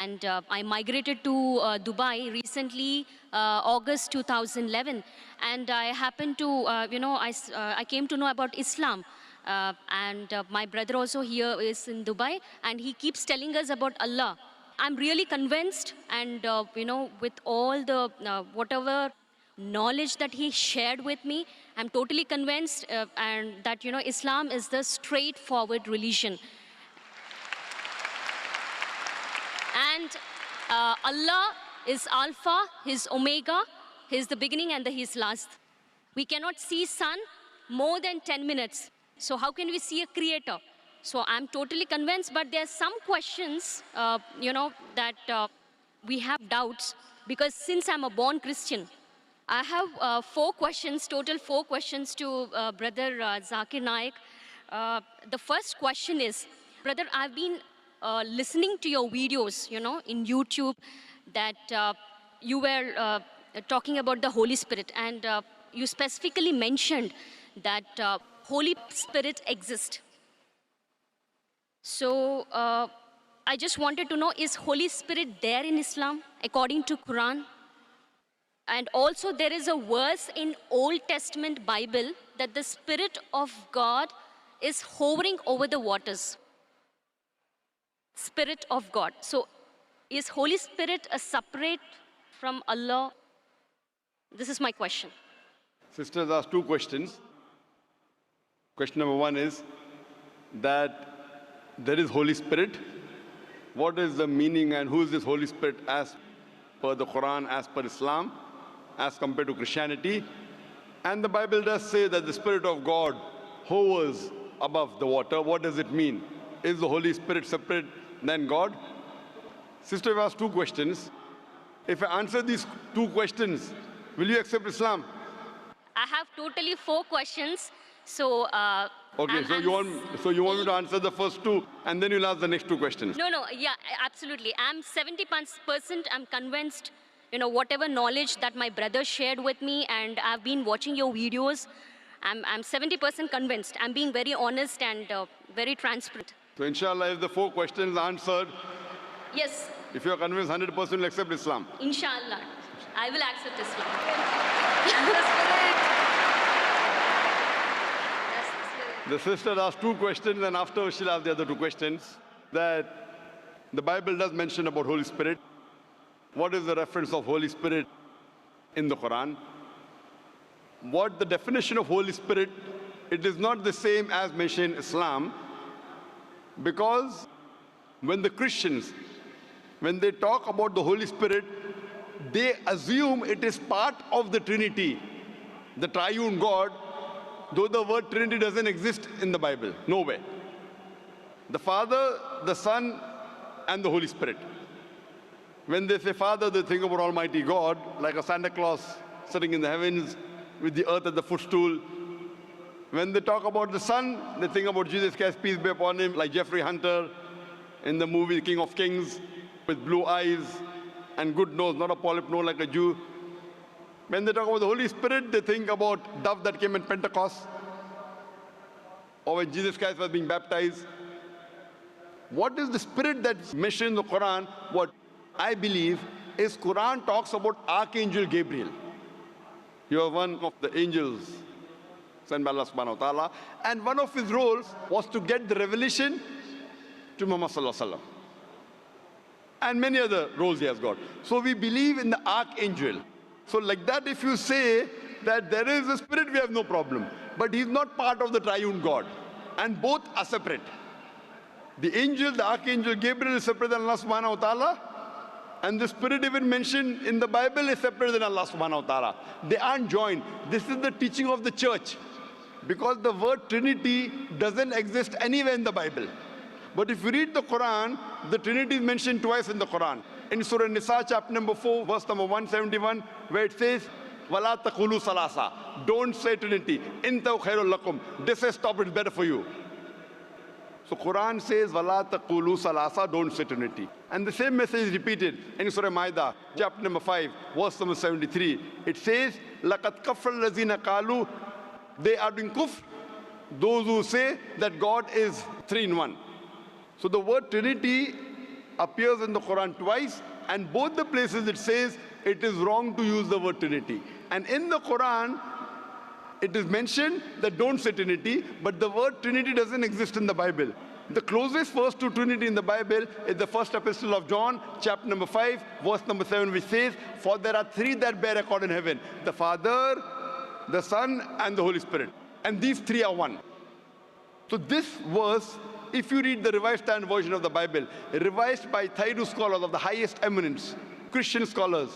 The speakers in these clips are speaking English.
And I migrated to Dubai recently, August 2011. And I happened to, I came to know about Islam. And my brother also here is in Dubai, and he keeps telling us about Allah. I'm really convinced, and with all the whatever knowledge that he shared with me, I'm totally convinced, and that Islam is the straightforward religion. And Allah is Alpha, He's Omega, He's the beginning and He's last. We cannot see sun more than 10 minutes. So how can we see a creator? So I'm totally convinced, but there are some questions, that we have doubts, because since I'm a born Christian, I have 4 questions, total 4 questions to Brother Zakir Naik. The first question is, brother, I've been listening to your videos, in YouTube, that you were talking about the Holy Spirit, and you specifically mentioned that Holy Spirit exists. So I just wanted to know, is Holy Spirit there in Islam according to Quran? And also there is a verse in Old Testament Bible that the Spirit of God is hovering over the waters. Spirit of God. So is Holy Spirit a separate from Allah? This is my question. Sisters asked 2 questions. Question number 1 is that there is Holy Spirit. What is the meaning and who is this Holy Spirit as per the Quran, as per Islam, as compared to Christianity? And the Bible does say that the Spirit of God hovers above the water. What does it mean? Is the Holy Spirit separate than God? Sister, we asked 2 questions. If I answer these 2 questions, will you accept Islam? I have totally 4 questions. So okay, so you want me to answer the first 2 and then you'll ask the next 2 questions? No, yeah, absolutely. I'm 70%, I'm convinced, whatever knowledge that my brother shared with me, and I've been watching your videos, I'm 70% convinced. I'm being very honest and very transparent. So inshallah, if the 4 questions are answered, yes, if you're convinced 100%, you'll accept Islam. Inshallah, I will accept Islam. The sister asked 2 questions, and after she'll ask the other 2 questions. That the Bible does mention about Holy Spirit. What is the reference of Holy Spirit in the Quran? What the definition of Holy Spirit, it is not the same as mentioned in Islam, because when the Christians, when they talk about the Holy Spirit, they assume it is part of the Trinity, the triune God, though the word Trinity doesn't exist in the Bible, nowhere. The Father, the Son, and the Holy Spirit. When they say Father, they think about Almighty God, like a Santa Claus sitting in the heavens with the earth at the footstool. When they talk about the Son, they think about Jesus Christ, peace be upon him, like Jeffrey Hunter in the movie King of Kings, with blue eyes and good nose, not a polyp nose like a Jew. When they talk about the Holy Spirit, they think about dove that came in Pentecost, or when Jesus Christ was being baptized. What is the Spirit that's mentioned in the Quran? What I believe is Quran talks about Archangel Gabriel. You are one of the angels sent by Allah subhanahu wa ta'ala, and one of his roles was to get the revelation to Muhammad sallallahu alaihi wasallam. And many other roles he has got. So we believe in the Archangel. So like that, if you say that there is a Spirit, we have no problem. But he's not part of the triune God. And both are separate. The angel, the Archangel Gabriel is separate than Allah subhanahu wa ta'ala. And the Spirit even mentioned in the Bible is separate than Allah subhanahu wa ta'ala. They aren't joined. This is the teaching of the church. Because the word Trinity doesn't exist anywhere in the Bible. But if you read the Quran, the Trinity is mentioned twice in the Quran. In Surah Nisa, chapter number 4, verse number 171, where it says, وَلَا تَقُولُوا ثَلَاثَةً. Don't say Trinity. إِنْتَوْ خَيْرٌ لَكُمْ. This says, stop, it's better for you. So Quran says, وَلَا تَقُولُوا ثَلَاثَةً. Don't say Trinity. And the same message is repeated in Surah Ma'idah, chapter number 5, verse number 73. It says, لَقَدْ كَفَّرَ الَّذِينَ قَالُوا. They are doing kufr, those who say that God is 3 in 1. So the word Trinity, appears in the Quran twice, and both the places it says it is wrong to use the word Trinity. And in the Quran, it is mentioned that don't say Trinity, but the word Trinity doesn't exist in the Bible. The closest verse to Trinity in the Bible is the first epistle of John, chapter number 5, verse number 7, which says, "For there are three that bear record in heaven, the Father, the Son, and the Holy Spirit. And these three are one." So this verse, if you read the Revised Standard Version of the Bible, revised by Thayru scholars of the highest eminence, Christian scholars,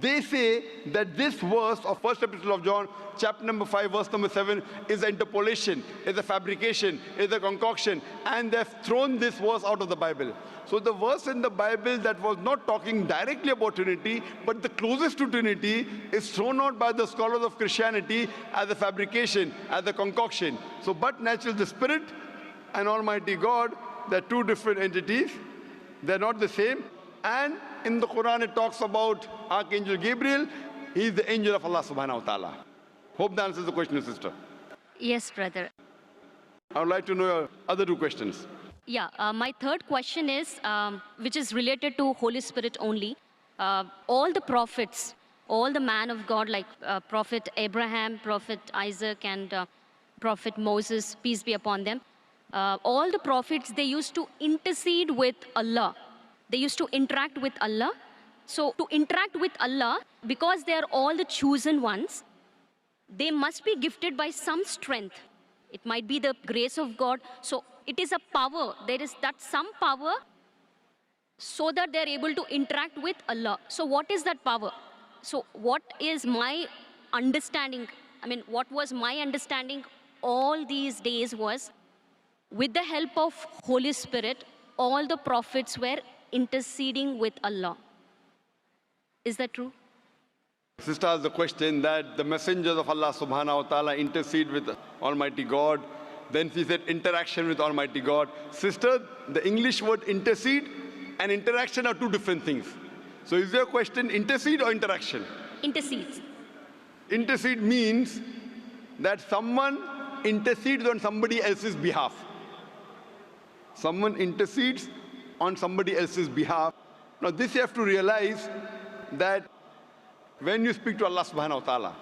they say that this verse of first epistle of John, chapter number 5, verse number 7, is an interpolation, is a fabrication, is a concoction, and they've thrown this verse out of the Bible. So the verse in the Bible that was not talking directly about Trinity, but the closest to Trinity, is thrown out by the scholars of Christianity as a fabrication, as a concoction. So, but naturally the Spirit and Almighty God, they're two different entities. They're not the same. And in the Quran, it talks about Archangel Gabriel. He is the angel of Allah subhanahu wa ta'ala. Hope that answers the question, sister. Yes, brother. I would like to know your other two questions. Yeah, my third question is, which is related to Holy Spirit only. All the prophets, all the man of God, like Prophet Abraham, Prophet Isaac, and Prophet Moses, peace be upon them, all the prophets, they used to intercede with Allah. They used to interact with Allah. So to interact with Allah, because they are all the chosen ones, they must be gifted by some strength. It might be the grace of God. So it is a power. There is that some power so that they're able to interact with Allah. So what is that power? So what is my understanding? I mean, what was my understanding all these days was, with the help of Holy Spirit, all the prophets were interceding with Allah. Is that true? Sister asked the question that the messengers of Allah subhanahu wa ta'ala intercede with Almighty God. Then she said interaction with Almighty God. Sister, the English word intercede and interaction are two different things. So is your question intercede or interaction? Intercedes. Intercede means that someone intercedes on somebody else's behalf. Someone intercedes on somebody else's behalf. Now this you have to realize that when you speak to Allah subhanahu wa ta'ala,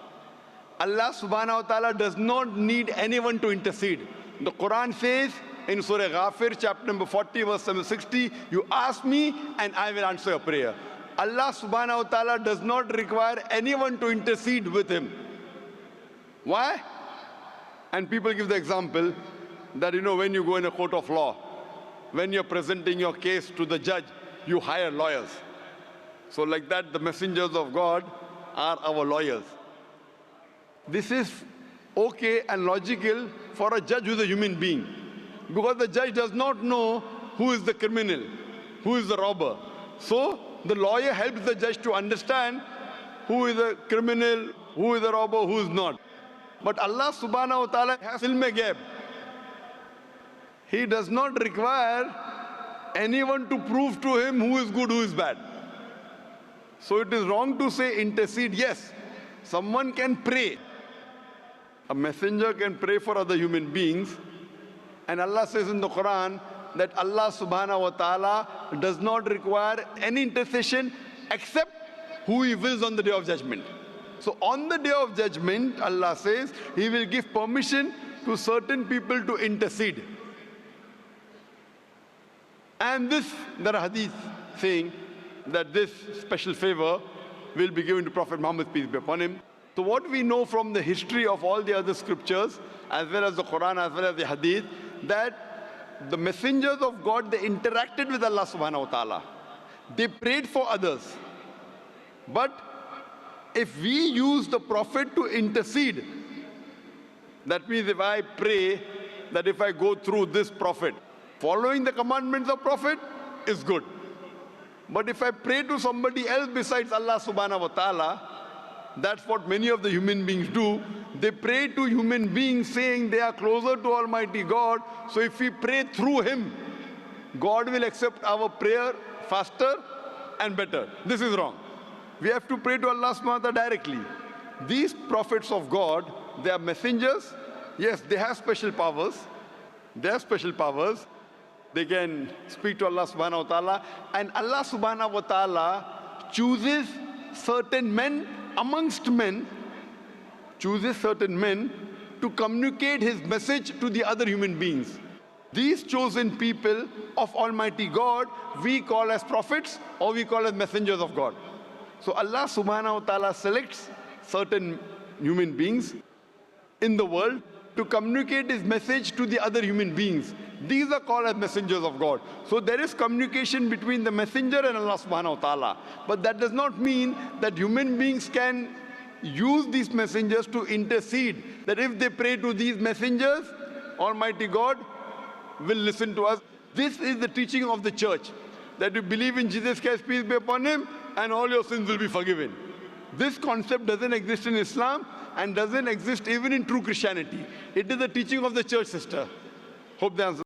Allah subhanahu wa ta'ala does not need anyone to intercede. The Quran says in Surah Ghafir, chapter number 40, verse number 60, "You ask me and I will answer your prayer." Allah subhanahu wa ta'ala does not require anyone to intercede with him. Why? And people give the example that, when you go in a court of law, when you're presenting your case to the judge, you hire lawyers. So like that, the messengers of God are our lawyers. This is okay and logical for a judge who is a human being, because the judge does not know who is the criminal, who is the robber. So the lawyer helps the judge to understand who is a criminal, who is a robber, who is not. But Allah subhanahu wa ta'ala has ilm ghaib. He does not require anyone to prove to him who is good, who is bad. So it is wrong to say intercede. Yes, someone can pray. A messenger can pray for other human beings. And Allah says in the Quran that Allah subhanahu wa ta'ala does not require any intercession except who He wills on the Day of Judgment. So on the Day of Judgment, Allah says He will give permission to certain people to intercede. And there are hadith saying that this special favor will be given to Prophet Muhammad, peace be upon him. So what we know from the history of all the other scriptures, as well as the Quran, as well as the hadith, that the messengers of God, they interacted with Allah subhanahu wa ta'ala. They prayed for others. But if we use the Prophet to intercede, that means if I pray that if I go through this Prophet, following the commandments of Prophet is good. But if I pray to somebody else besides Allah subhanahu wa ta'ala, that's what many of the human beings do. They pray to human beings saying they are closer to Almighty God. So if we pray through Him, God will accept our prayer faster and better. This is wrong. We have to pray to Allah subhanahu wa ta'ala directly. These prophets of God, they are messengers. Yes, they have special powers. They have special powers. They can speak to Allah subhanahu wa ta'ala. And Allah subhanahu wa ta'ala chooses certain men amongst men, chooses certain men to communicate his message to the other human beings. These chosen people of Almighty God, we call as prophets or we call as messengers of God. So Allah subhanahu wa ta'ala selects certain human beings in the world to communicate his message to the other human beings. These are called as messengers of God. So there is communication between the messenger and Allah subhanahu wa ta'ala. But that does not mean that human beings can use these messengers to intercede. That if they pray to these messengers, Almighty God will listen to us. This is the teaching of the church. That you believe in Jesus Christ, peace be upon him, and all your sins will be forgiven. This concept doesn't exist in Islam and doesn't exist even in true Christianity. It is the teaching of the church, sister. Hope they answer.